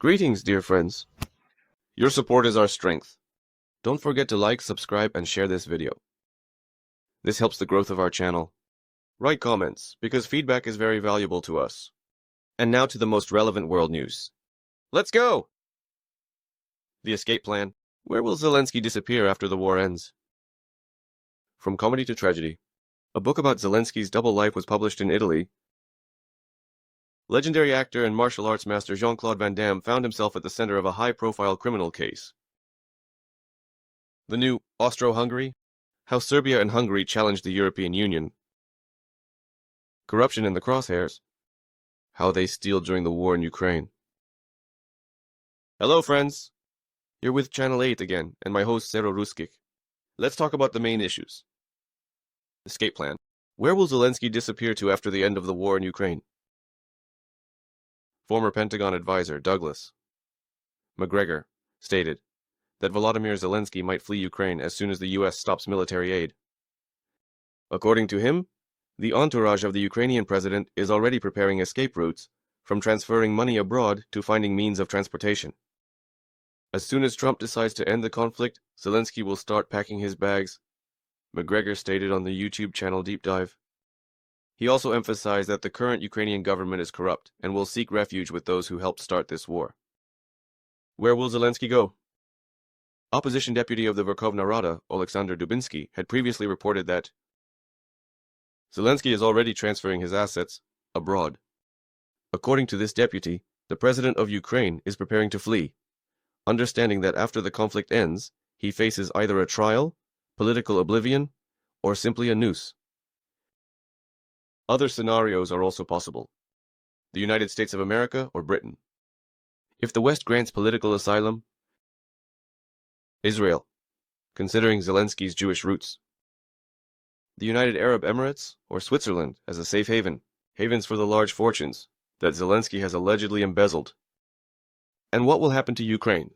Greetings, dear friends. Your support is our strength. Don't forget to like, subscribe, and share this video. This helps the growth of our channel. Write comments, because feedback is very valuable to us. And now to the most relevant world news. Let's go! The escape plan. Where will Zelensky disappear after the war ends? From comedy to tragedy. A book about Zelensky's double life was published in Italy. Legendary actor and martial arts master Jean-Claude Van Damme found himself at the center of a high-profile criminal case. The new Austria-Hungary? How Serbia and Hungary challenged the European Union. Corruption in the crosshairs. How they steal during the war in Ukraine. Hello, friends. You're with Channel 8 again, and my host, Sero Ruskik. Let's talk about the main issues. Escape plan. Where will Zelensky disappear to after the end of the war in Ukraine? Former Pentagon advisor Douglas McGregor stated that Volodymyr Zelensky might flee Ukraine as soon as the U.S. stops military aid. According to him, the entourage of the Ukrainian president is already preparing escape routes, from transferring money abroad to finding means of transportation. As soon as Trump decides to end the conflict, Zelensky will start packing his bags, McGregor stated on the YouTube channel Deep Dive. He also emphasized that the current Ukrainian government is corrupt and will seek refuge with those who helped start this war. Where will Zelensky go? Opposition deputy of the Verkhovna Rada, Oleksandr Dubinsky, had previously reported that Zelensky is already transferring his assets abroad. According to this deputy, the president of Ukraine is preparing to flee, understanding that after the conflict ends, he faces either a trial, political oblivion, or simply a noose. Other scenarios are also possible. The United States of America or Britain. If the West grants political asylum, Israel, considering Zelensky's Jewish roots. The United Arab Emirates or Switzerland as a safe haven, havens for the large fortunes that Zelensky has allegedly embezzled. And what will happen to Ukraine?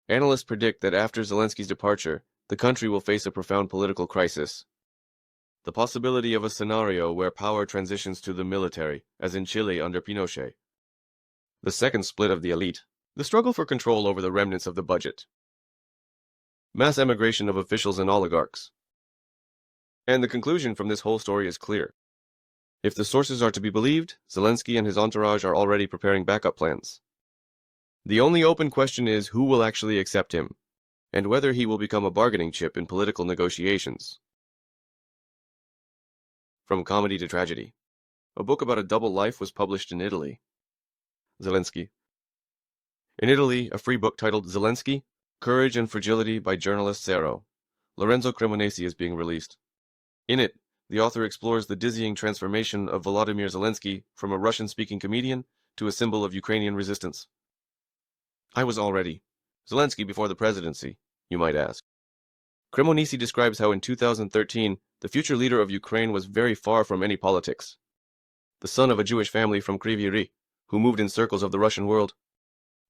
Analysts predict that after Zelensky's departure, the country will face a profound political crisis. The possibility of a scenario where power transitions to the military, as in Chile under Pinochet. The second split of the elite. The struggle for control over the remnants of the budget. Mass emigration of officials and oligarchs. And the conclusion from this whole story is clear. If the sources are to be believed, Zelensky and his entourage are already preparing backup plans. The only open question is who will actually accept him, and whether he will become a bargaining chip in political negotiations. From comedy to tragedy. A book about a double life was published in Italy. Zelensky. In Italy, a free book titled Zelensky, Courage and Fragility by journalist Sero Lorenzo Cremonesi is being released. In it, the author explores the dizzying transformation of Volodymyr Zelensky from a Russian-speaking comedian to a symbol of Ukrainian resistance. I was already Zelensky before the presidency, you might ask. Cremonesi describes how in 2013, the future leader of Ukraine was very far from any politics. The son of a Jewish family from Kryvyi Rih, who moved in circles of the Russian world.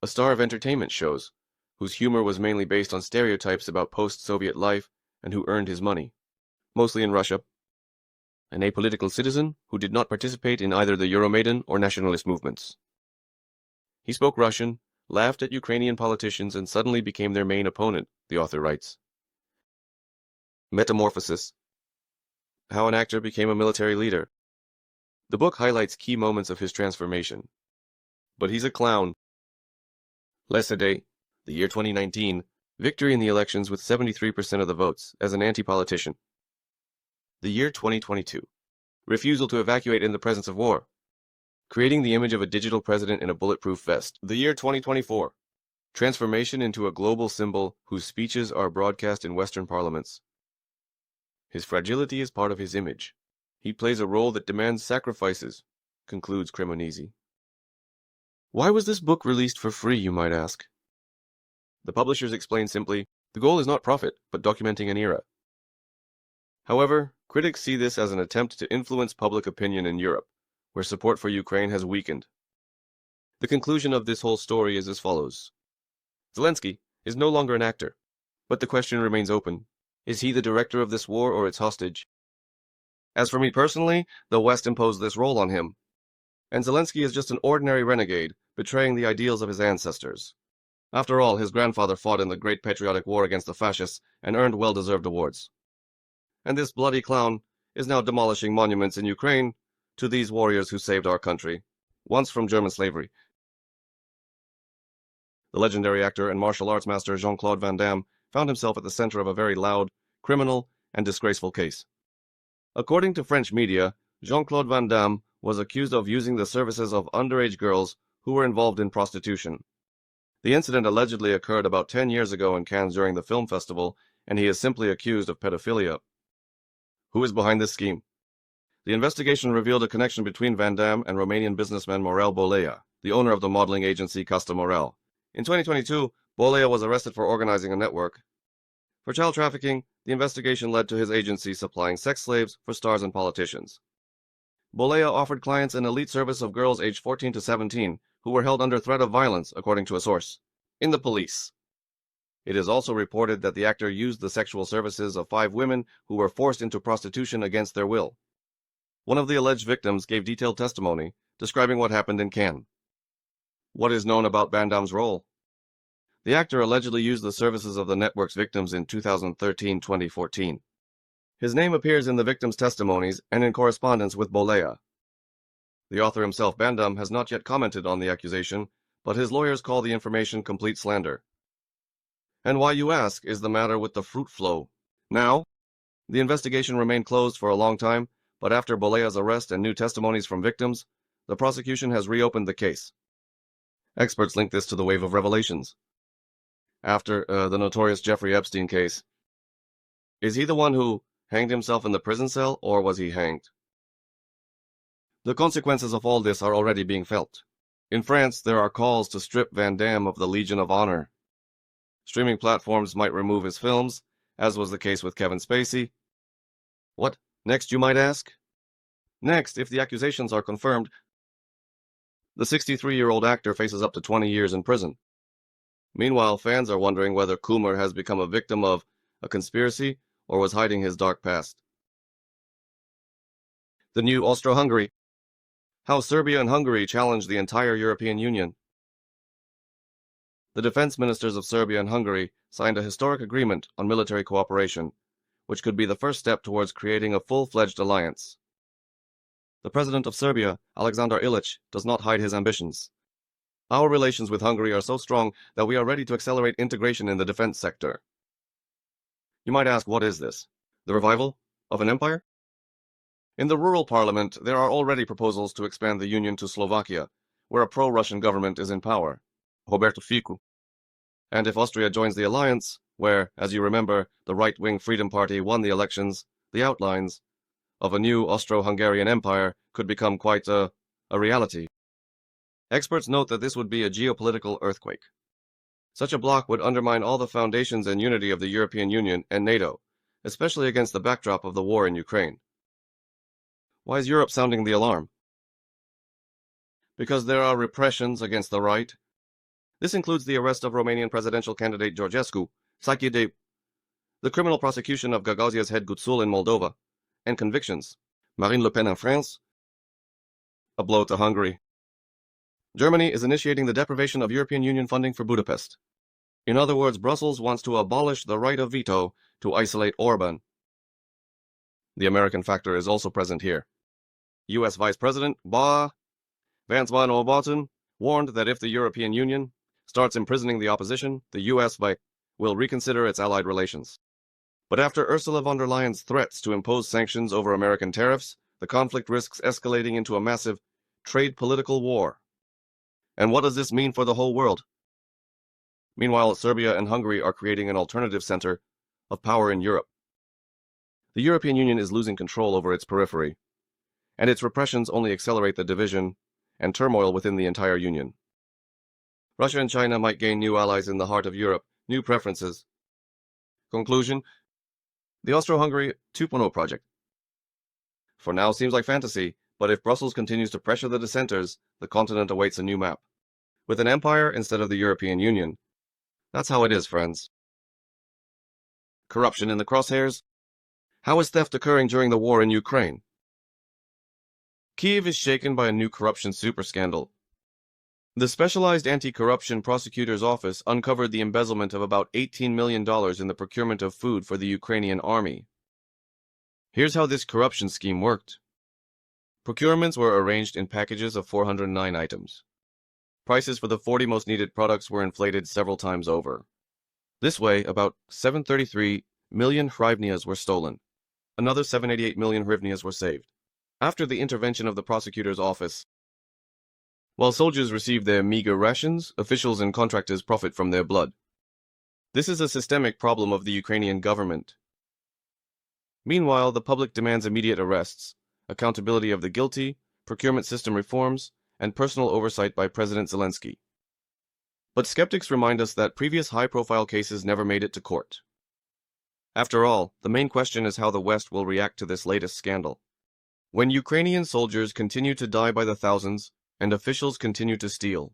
A star of entertainment shows, whose humor was mainly based on stereotypes about post-Soviet life and who earned his money, mostly in Russia. An apolitical citizen who did not participate in either the Euromaidan or nationalist movements. He spoke Russian, laughed at Ukrainian politicians, and suddenly became their main opponent, the author writes. Metamorphosis. How an actor became a military leader. The book highlights key moments of his transformation. But he's a clown. Less a day, the year 2019, victory in the elections with 73% of the votes as an anti-politician. The year 2022, refusal to evacuate in the presence of war. Creating the image of a digital president in a bulletproof vest. The year 2024, transformation into a global symbol whose speeches are broadcast in Western parliaments. His fragility is part of his image. He plays a role that demands sacrifices, concludes Cremonesi. Why was this book released for free, you might ask? The publishers explain simply, the goal is not profit, but documenting an era. However, critics see this as an attempt to influence public opinion in Europe, where support for Ukraine has weakened. The conclusion of this whole story is as follows. Zelensky, is no longer an actor. But the question remains open. Is he the director of this war or its hostage? As for me personally, the West imposed this role on him. And Zelensky is just an ordinary renegade, betraying the ideals of his ancestors. After all, his grandfather fought in the Great Patriotic War against the fascists and earned well-deserved awards. And this bloody clown is now demolishing monuments in Ukraine to these warriors who saved our country, once from German slavery. The legendary actor and martial arts master Jean-Claude Van Damme found himself at the center of a very loud, criminal, and disgraceful case. According to French media, Jean-Claude Van Damme was accused of using the services of underage girls who were involved in prostitution. The incident allegedly occurred about 10 years ago in Cannes during the film festival, and he is simply accused of pedophilia. Who is behind this scheme? The investigation revealed a connection between Van Damme and Romanian businessman Morel Bolea, the owner of the modeling agency Costa Morel. In 2022, Bolea was arrested for organizing a network for child trafficking. The investigation led to his agency supplying sex slaves for stars and politicians. Bolea offered clients an elite service of girls aged 14 to 17 who were held under threat of violence, according to a source in the police. It is also reported that the actor used the sexual services of 5 women who were forced into prostitution against their will. One of the alleged victims gave detailed testimony, describing what happened in Cannes. What is known about Van Damme's role? The actor allegedly used the services of the network's victims in 2013-2014. His name appears in the victims' testimonies and in correspondence with Bolea. The author himself, Van Damme, has not yet commented on the accusation, but his lawyers call the information complete slander. And why, you ask, is the matter with the fruit flow? Now, the investigation remained closed for a long time, but after Bolea's arrest and new testimonies from victims, the prosecution has reopened the case. Experts link this to the wave of revelations. After the notorious Jeffrey Epstein case. Is he the one who hanged himself in the prison cell, or was he hanged? The consequences of all this are already being felt. In France, there are calls to strip Van Damme of the Legion of Honor. Streaming platforms might remove his films, as was the case with Kevin Spacey. What next, you might ask? Next, if the accusations are confirmed, the 63-year-old actor faces up to 20 years in prison. Meanwhile, fans are wondering whether Coomer has become a victim of a conspiracy or was hiding his dark past. The new Austria-Hungary. How Serbia and Hungary challenge the entire European Union. The defense ministers of Serbia and Hungary signed a historic agreement on military cooperation, which could be the first step towards creating a full-fledged alliance. The president of Serbia, Aleksandar Ilic, does not hide his ambitions. Our relations with Hungary are so strong that we are ready to accelerate integration in the defense sector. You might ask, what is this? The revival of an empire? In the rural parliament, there are already proposals to expand the union to Slovakia, where a pro-Russian government is in power, Roberto Fico. And if Austria joins the alliance, where, as you remember, the right-wing Freedom Party won the elections, the outlines of a new Austro-Hungarian empire could become quite a reality. Experts note that this would be a geopolitical earthquake. Such a bloc would undermine all the foundations and unity of the European Union and NATO, especially against the backdrop of the war in Ukraine. Why is Europe sounding the alarm? Because there are repressions against the right. This includes the arrest of Romanian presidential candidate Georgescu, the criminal prosecution of Gagauzzia's head Guțul in Moldova, and convictions. Marine Le Pen in France. A blow to Hungary. Germany is initiating the deprivation of European Union funding for Budapest. In other words, Brussels wants to abolish the right of veto to isolate Orban. The American factor is also present here. U.S. Vice President Vance von Orban warned that if the European Union starts imprisoning the opposition, the U.S. will reconsider its allied relations. But after Ursula von der Leyen's threats to impose sanctions over American tariffs, the conflict risks escalating into a massive trade political war. And what does this mean for the whole world? Meanwhile, Serbia and Hungary are creating an alternative center of power in Europe. The European Union is losing control over its periphery, and its repressions only accelerate the division and turmoil within the entire Union. Russia and China might gain new allies in the heart of Europe, new preferences. Conclusion: the Austro-Hungary 2.0 project. For now seems like fantasy, but if Brussels continues to pressure the dissenters, the continent awaits a new map. With an empire instead of the European Union, That's how it is, friends. Corruption in the crosshairs? How is theft occurring during the war in Ukraine? Kyiv is shaken by a new corruption super scandal. The Specialized Anti-Corruption Prosecutor's Office uncovered the embezzlement of about $18 million in the procurement of food for the Ukrainian army. Here's how this corruption scheme worked. Procurements were arranged in packages of 409 items. Prices for the 40 most needed products were inflated several times over. This way, about 733 million hryvnias were stolen. Another 788 million hryvnias were saved. After the intervention of the prosecutor's office, while soldiers receive their meager rations, officials and contractors profit from their blood. This is a systemic problem of the Ukrainian government. Meanwhile, the public demands immediate arrests, accountability of the guilty, procurement system reforms, and personal oversight by President Zelensky. But skeptics remind us that previous high-profile cases never made it to court. After all, the main question is how the West will react to this latest scandal. When Ukrainian soldiers continue to die by the thousands, and officials continue to steal,